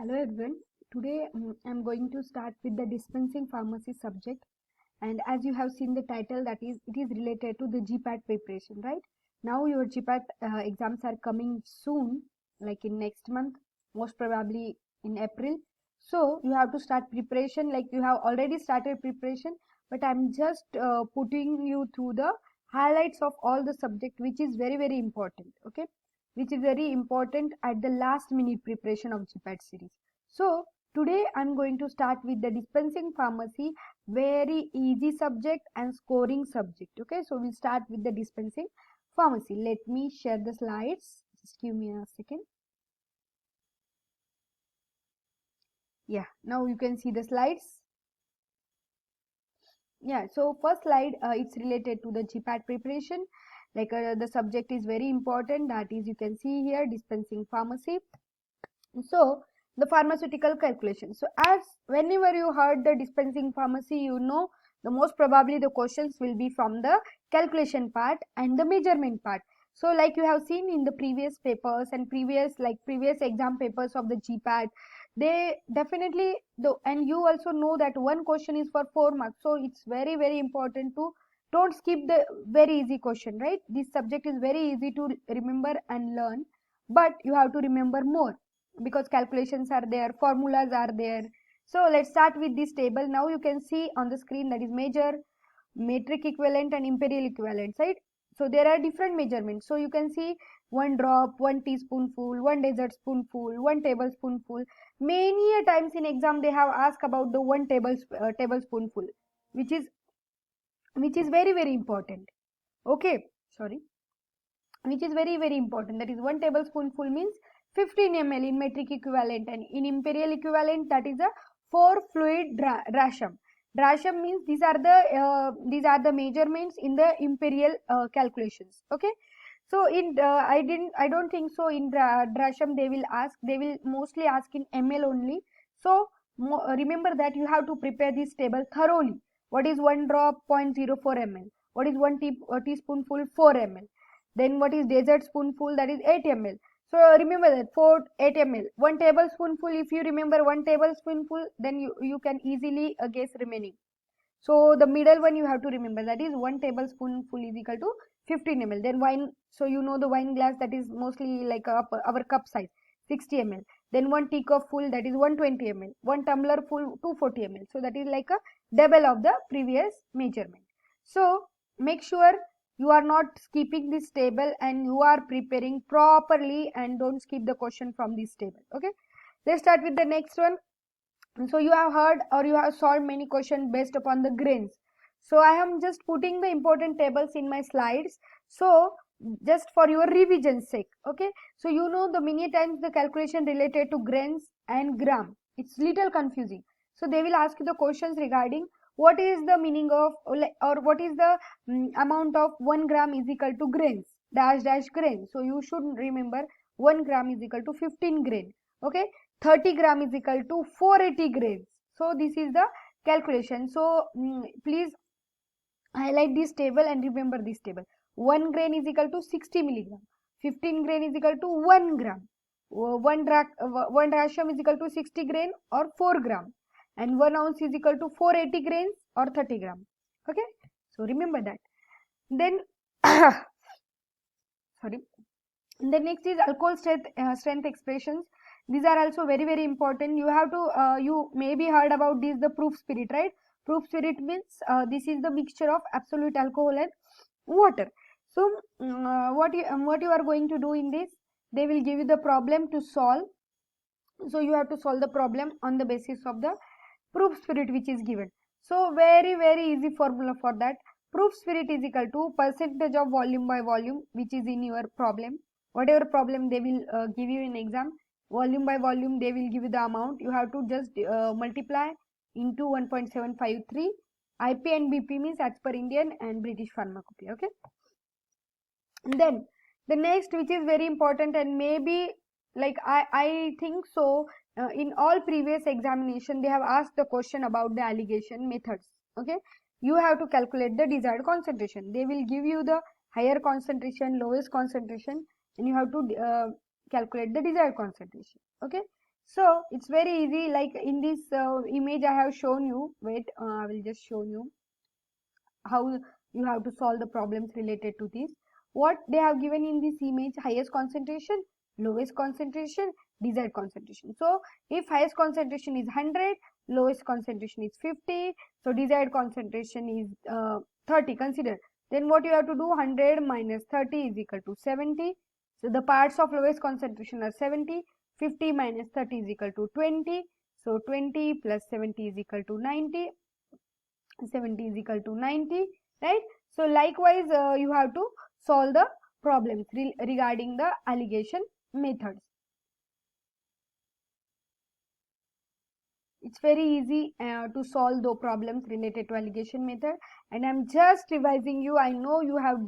Hello everyone. Today I'm going to start with the dispensing pharmacy subject, and as you have seen the title, that is it is related to the GPAT preparation, right? Now your GPAT exams are coming soon, like in next month, most probably in April. So you have to start preparation, like you have already started preparation, but I'm just putting you through the highlights of all the subject, which is very important. Okay, which is very important at the last minute preparation of GPAT series. So today I'm going to start with the dispensing pharmacy, very easy subject and scoring subject. Okay, so we'll start with the dispensing pharmacy. Let me share the slides. Just give me a second. Yeah, now you can see the slides. Yeah, so first slide, it's related to the GPAT preparation. Like the subject is very important. That is, you can see here, dispensing pharmacy. So the pharmaceutical calculation. So as whenever you heard the dispensing pharmacy, you know the most probably the questions will be from the calculation part and the measurement part. So like you have seen in the previous papers and previous exam papers of the GPAT, they definitely and you also know that one question is for 4 marks. So it's very important to don't skip the very easy question, right? This subject is very easy to remember and learn, but you have to remember more because calculations are there, formulas are there. So let's start with this table. Now you can see on the screen that is measure, metric equivalent and imperial equivalent, right? So there are different measurements. So you can see 1 drop, 1 teaspoonful, 1 dessert spoonful, 1 tablespoonful. Many a times in exam they have asked about the tablespoonful, which is very important. Okay, sorry, which is very important. That is 1 tablespoonful means 15 ml in metric equivalent, and in imperial equivalent that is a 4 fluid dracham. Dracham means these are the measurements in the imperial calculations. Okay, so in I don't think so in dracham they will ask, they will mostly ask in ml only. So remember that you have to prepare this table thoroughly. What is 1 drop? 0.04 ml. What is 1 teaspoonful? 4 ml. Then what is dessert spoonful? That is 8 ml. So remember that 8 ml. 1 tablespoonful, if you remember 1 tablespoonful, then you can easily guess remaining. So the middle one you have to remember, that is 1 tablespoonful is equal to 15 ml. Then wine, so you know the wine glass, that is mostly like our cup size, 60 ml. Then 1 teacup full, that is 120 ml. 1 tumbler full, 240 ml. So that is like a double of the previous measurement. So make sure you are not skipping this table and you are preparing properly, and don't skip the question from this table. Okay, let's start with the next one. So you have heard or you have solved many questions based upon the grains. So I am just putting the important tables in my slides, so just for your revision sake. Okay, so you know the many times the calculation related to grains and gram, it's little confusing. So they will ask you the questions regarding what is the meaning of, or what is the amount of 1 gram is equal to grains dash grain. So you should remember 1 gram is equal to 15 grain. Okay, 30 gram is equal to 480 grams. So this is the calculation. So please highlight this table and remember this table. 1 grain is equal to 60 milligram. 15 grain is equal to 1 gram. 1 rasham is equal to 60 grain or 4 gram. And 1 ounce is equal to 480 grains or 30 gram. Okay, so remember that. Then sorry. The next is alcohol strength expressions. These are also very important. You have to you maybe heard about this, the proof spirit, right? Proof spirit means this is the mixture of absolute alcohol and water. So what you are going to do in this, they will give you the problem to solve. So you have to solve the problem on the basis of the proof spirit which is given. So very easy formula for that. Proof spirit is equal to percentage of volume by volume, which is in your problem. Whatever problem they will give you in exam, volume by volume they will give you the amount. You have to just multiply into 1.753. IP and BP means as per Indian and British pharmacopoeia. Okay, and then the next, which is very important, and maybe like I think so in all previous examination they have asked the question about the alligation methods. Okay, you have to calculate the desired concentration. They will give you the higher concentration, lowest concentration, and you have to calculate the desired concentration. Okay, So it's very easy, like in this image I have shown you. Wait, I will just show you how you have to solve the problems related to this. What they have given in this image: highest concentration, lowest concentration, desired concentration. So if highest concentration is 100, lowest concentration is 50, so desired concentration is 30, consider. Then what you have to do: 100 minus 30 is equal to 70. So the parts of lowest concentration are 70. 50 minus 30 is equal to 20. So 20 plus 70 is equal to 90. 70 is equal to 90, right? So likewise you have to solve the problems regarding the alligation methods. It's very easy to solve the problems related to alligation method, and I'm just revising you. I know you have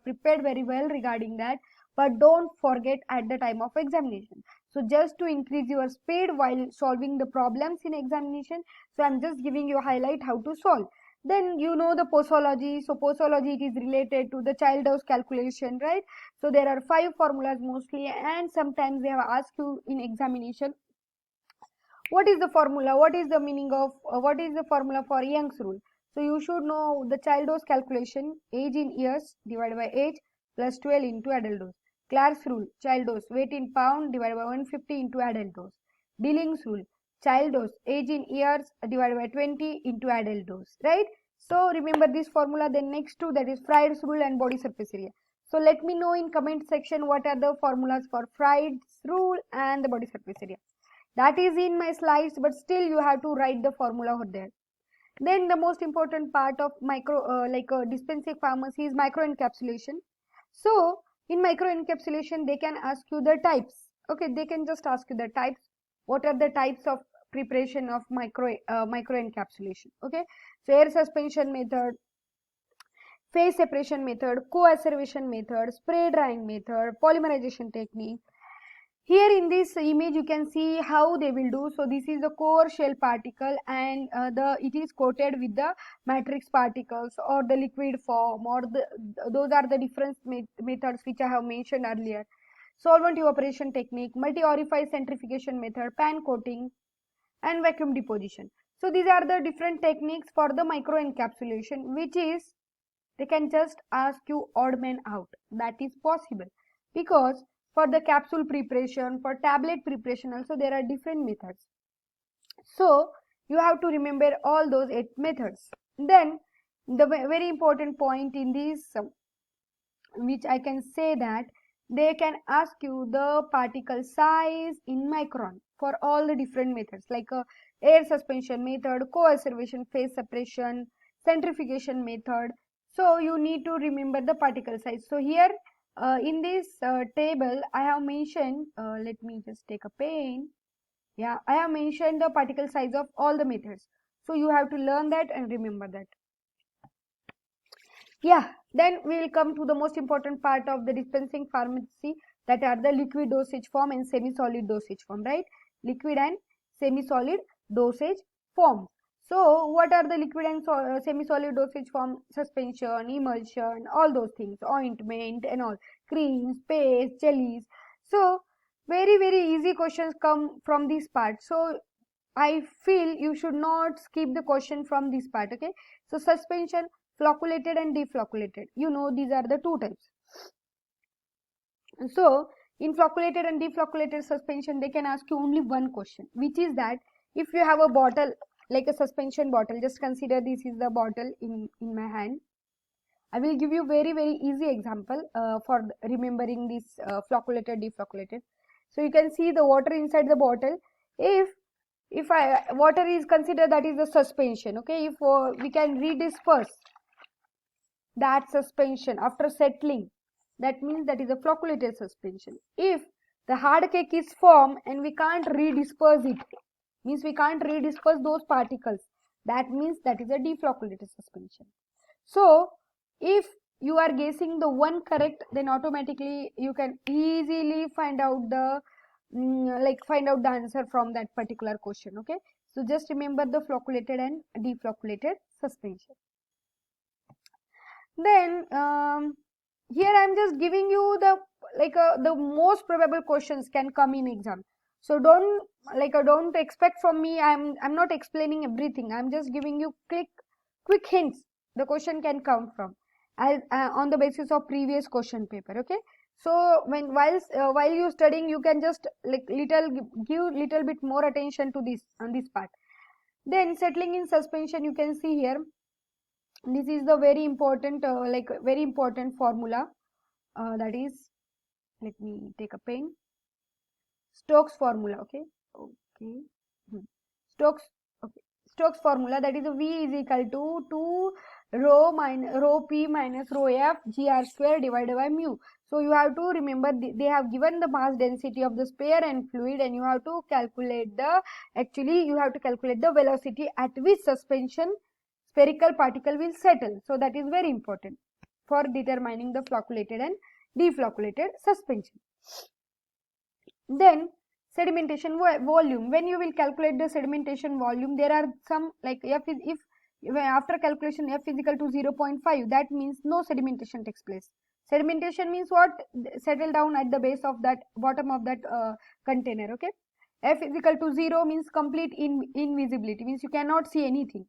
prepared very well regarding that, but don't forget at the time of examination. So just to increase your speed while solving the problems in examination, so I'm just giving you a highlight how to solve. Then you know the posology. So posology, it is related to the child dose calculation, right? So there are 5 formulas mostly, and sometimes they have asked you in examination, what is the formula, what is the meaning of what is the formula for Young's rule. So you should know the child dose calculation: age in years divided by age plus 12 into adult dose. Clark's rule: child dose weight in pound divided by 150 into adult dose. Dilling's rule: child dose age in years divided by 20 into adult dose, right? So remember this formula. Then next two, that is Freyd's rule and body surface area. So let me know in comment section what are the formulas for Freyd's rule and the body surface area. That is in my slides, but still you have to write the formula over there. Then the most important part of dispensing pharmacy is microencapsulation. So in microencapsulation they can ask you the types. Okay, they can just ask you the types. What are the types of preparation of microencapsulation? Okay, so air suspension method, phase separation method, co-acervation method, spray drying method, polymerization technique. Here in this image you can see how they will do. So this is the core shell particle, and it is coated with the matrix particles or the liquid form, or those are the different methods which I have mentioned earlier. Solvent evaporation technique, multi-orifice centrifugation method, pan coating, and vacuum deposition. So these are the different techniques for the microencapsulation, which is, they can just ask you odd man out. That is possible because for the capsule preparation, for tablet preparation also there are different methods. So you have to remember all those 8 methods. Then the very important point in this, which I can say, that they can ask you the particle size in micron for all the different methods, like air suspension method, co-acervation, phase separation, centrifugation method. So you need to remember the particle size. So here in this table I have mentioned, let me just take a pen. Yeah, I have mentioned the particle size of all the methods. So you have to learn that and remember that. Yeah, then we will come to the most important part of the dispensing pharmacy, that are the liquid dosage form and semi-solid dosage form, right? Liquid and semi-solid dosage form. So what are the liquid and semi-solid dosage form? Suspension, emulsion, all those things, ointment and all, creams, paste, jellies. So very easy questions come from this part. So I feel you should not skip the question from this part. Okay, so suspension, flocculated and deflocculated, you know these are the two types. So in flocculated and deflocculated suspension they can ask you only one question, which is that if you have a bottle, like a suspension bottle, just consider this is the bottle in my hand. I will give you very easy example for remembering this flocculated, deflocculated. So you can see the water inside the bottle. If water is considered, that is the suspension. Okay, if we can redisperse that suspension after settling, that means that is a flocculated suspension. If the hard cake is formed and we can't redisperse it, means we can't redisperse those particles, that means that is a deflocculated suspension. So if you are guessing the one correct, then automatically you can easily find out the answer from that particular question. Okay, so just remember the flocculated and deflocculated suspension. Then here I am just giving you the the most probable questions can come in exam. So don't expect from me, I'm not explaining everything, I'm just giving you quick hints the question can come from, as on the basis of previous question paper. Okay, so while you studying, you can just like give little bit more attention to this on this part. Then settling in suspension, you can see here, this is the very important very important formula, that is, let me take a pen. Stokes formula. Okay, okay. Hmm. Stokes, okay. Stokes formula, that is V is equal to 2 rho P minus rho F gr square divided by mu. So you have to remember they have given the mass density of the sphere and fluid, and you have to calculate the velocity at which suspension spherical particle will settle. So that is very important for determining the flocculated and deflocculated suspension. Then sedimentation volume, when you will calculate the sedimentation volume, there are some like F is, if after calculation F is equal to 0.5, that means no sedimentation takes place. Sedimentation means what? Settle down at the base of that bottom of that container. Okay, F is equal to 0 means complete invisibility, means you cannot see anything,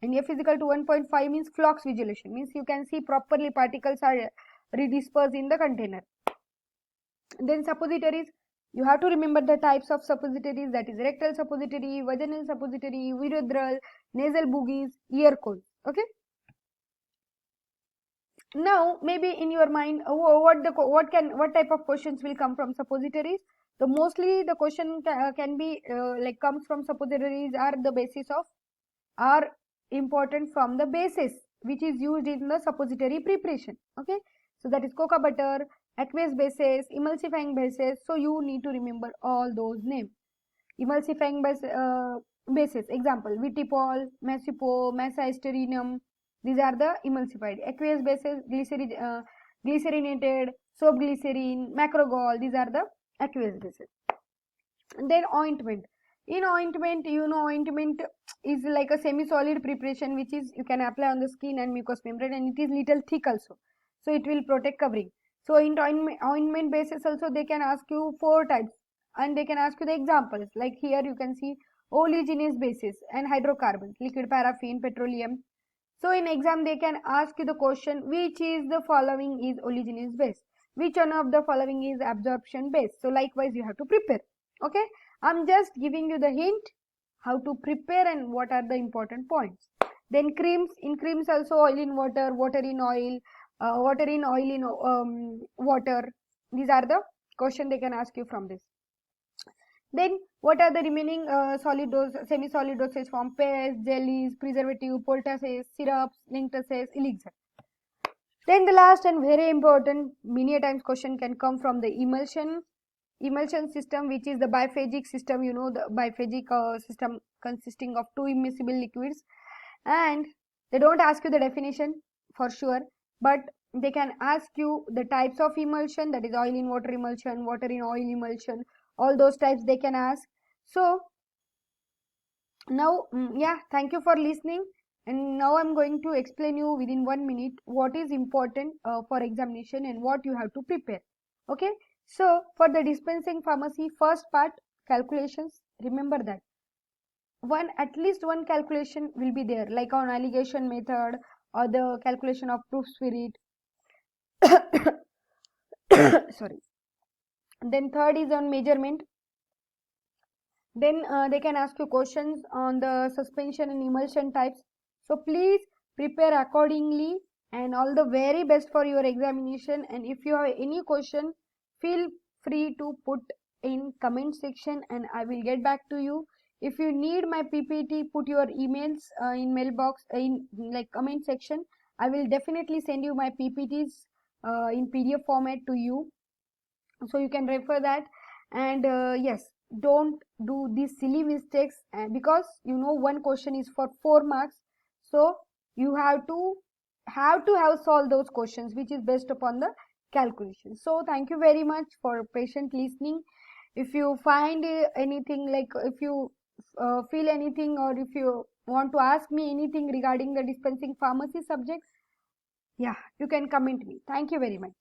and F is equal to 1.5 means flux visualization, means you can see properly, particles are redispersed in the container. Then suppositories, you have to remember the types of suppositories, that is rectal suppository, vaginal suppository, urethral, nasal boogies, ear cones. Okay, now maybe in your mind, what type of questions will come from suppositories? So mostly the question can be like comes from suppositories are the basis of, are important from the basis which is used in the suppository preparation. Okay, so that is cocoa butter, aqueous bases, emulsifying bases. So you need to remember all those names. Emulsifying bases, example vitipol, mesipo, mesystyrenium, these are the emulsified. Aqueous bases, glycerinated, soap glycerine, macrogol, these are the aqueous bases. And then ointment. In ointment, ointment is like a semi-solid preparation which is you can apply on the skin and mucous membrane, and it is little thick also, so it will protect covering. So in ointment bases also they can ask you 4 types, and they can ask you the examples, like here you can see oleaginous bases and hydrocarbons, liquid paraffin, petroleum. So in exam they can ask you the question, which is the following is oleaginous base, which one of the following is absorption base. So likewise you have to prepare. Okay, I'm just giving you the hint how to prepare and what are the important points. Then creams, in creams also oil in water, water in oil, water in oil in water. These are the question they can ask you from this. Then what are the remaining solid dose, semi-solid dosage form? Paste, jellies, preservative, poultices, syrups, linctuses, elixir. Then the last and very important many times question can come from the emulsion system, which is the biphagic system. You know, the biphagic system consisting of 2 immiscible liquids, and they don't ask you the definition for sure, but they can ask you the types of emulsion, that is oil in water emulsion, water in oil emulsion, all those types they can ask. So now yeah, thank you for listening, and now I'm going to explain you within 1 minute what is important for examination and what you have to prepare. Okay, so for the dispensing pharmacy, first part, calculations, remember that at least one calculation will be there, like on alligation method or the calculation of proof spirit. Sorry. Then third is on measurement. Then they can ask you questions on the suspension and emulsion types. So please prepare accordingly, and all the very best for your examination. And if you have any question, feel free to put in comment section and I will get back to you. If you need my PPT, put your emails in mailbox in like comment section. I will definitely send you my PPTs in PDF format to you, so you can refer that. And yes, don't do these silly mistakes, because you know one question is for 4 marks, so you have to have solved those questions which is based upon the calculation. So thank you very much for patient listening. If you find anything, like if you feel anything, or if you want to ask me anything regarding the dispensing pharmacy subject, yeah, you can comment me. Thank you very much.